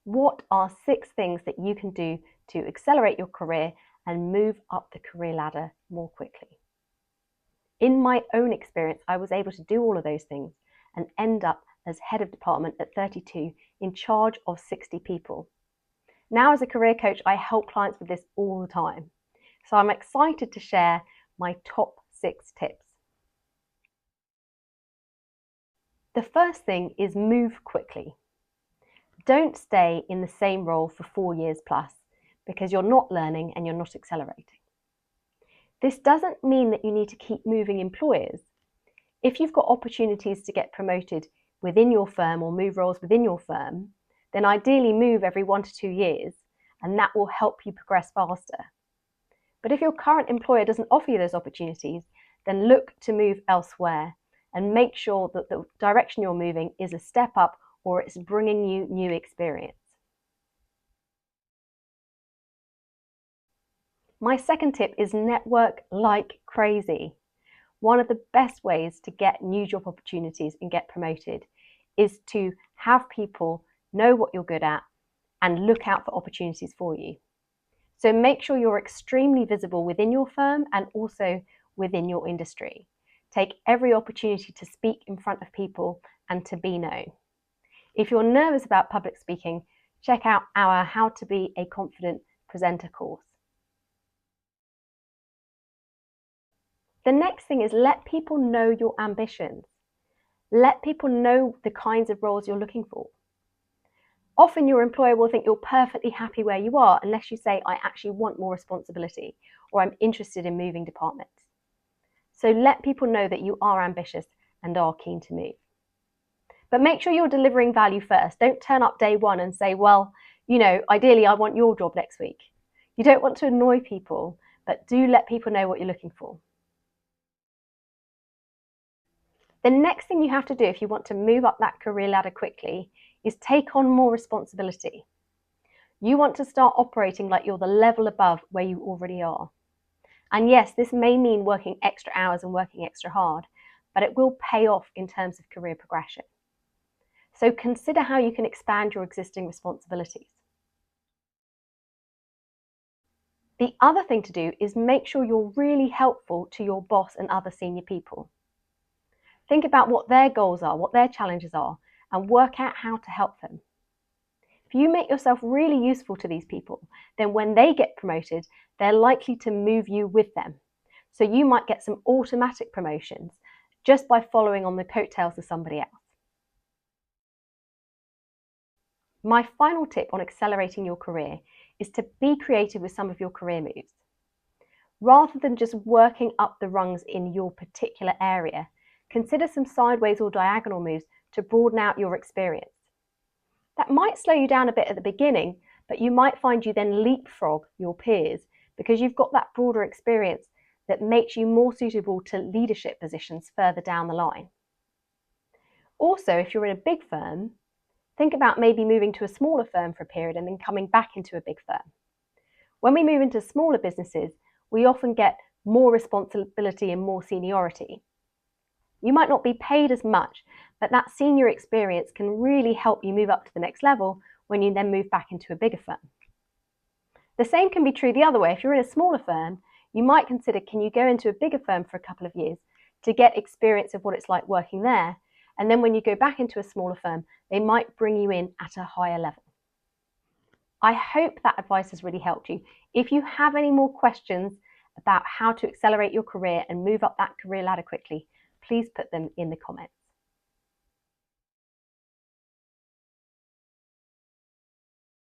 What are 6 things that you can do to accelerate your career and move up the career ladder more quickly? In my own experience, I was able to do all of those things and end up as head of department at 32 in charge of 60 people. Now, as a career coach, I help clients with this all the time. So I'm excited to share my top 6 tips. The first thing is move quickly. Don't stay in the same role for 4 years plus because you're not learning and you're not accelerating. This doesn't mean that you need to keep moving employers. If you've got opportunities to get promoted within your firm or move roles within your firm, then ideally move every 1 to 2 years, and that will help you progress faster. But if your current employer doesn't offer you those opportunities, then look to move elsewhere and make sure that the direction you're moving is a step up or it's bringing you new experience. My second tip is network like crazy. One of the best ways to get new job opportunities and get promoted is to have people know what you're good at and look out for opportunities for you. So make sure you're extremely visible within your firm and also within your industry. Take every opportunity to speak in front of people and to be known. If you're nervous about public speaking, check out our How to Be a Confident Presenter course. The next thing is let people know your ambitions. Let people know the kinds of roles you're looking for. Often your employer will think you're perfectly happy where you are unless you say, I actually want more responsibility or I'm interested in moving departments. So let people know that you are ambitious and are keen to move. But make sure you're delivering value first. Don't turn up day one and say, well, ideally I want your job next week. You don't want to annoy people, but do let people know what you're looking for. The next thing you have to do if you want to move up that career ladder quickly is take on more responsibility. You want to start operating like you're the level above where you already are. And yes, this may mean working extra hours and working extra hard, but it will pay off in terms of career progression. So consider how you can expand your existing responsibilities. The other thing to do is make sure you're really helpful to your boss and other senior people. Think about what their goals are, what their challenges are, and work out how to help them. If you make yourself really useful to these people, then when they get promoted, they're likely to move you with them. So you might get some automatic promotions just by following on the coattails of somebody else. My final tip on accelerating your career is to be creative with some of your career moves. Rather than just working up the rungs in your particular area, consider some sideways or diagonal moves to broaden out your experience. That might slow you down a bit at the beginning, but you might find you then leapfrog your peers because you've got that broader experience that makes you more suitable to leadership positions further down the line. Also, if you're in a big firm, think about maybe moving to a smaller firm for a period and then coming back into a big firm. When we move into smaller businesses, we often get more responsibility and more seniority. You might not be paid as much, but that senior experience can really help you move up to the next level when you then move back into a bigger firm. The same can be true the other way. If you're in a smaller firm, you might consider, can you go into a bigger firm for a couple of years to get experience of what it's like working there? And then when you go back into a smaller firm, they might bring you in at a higher level. I hope that advice has really helped you. If you have any more questions about how to accelerate your career and move up that career ladder quickly, please put them in the comments.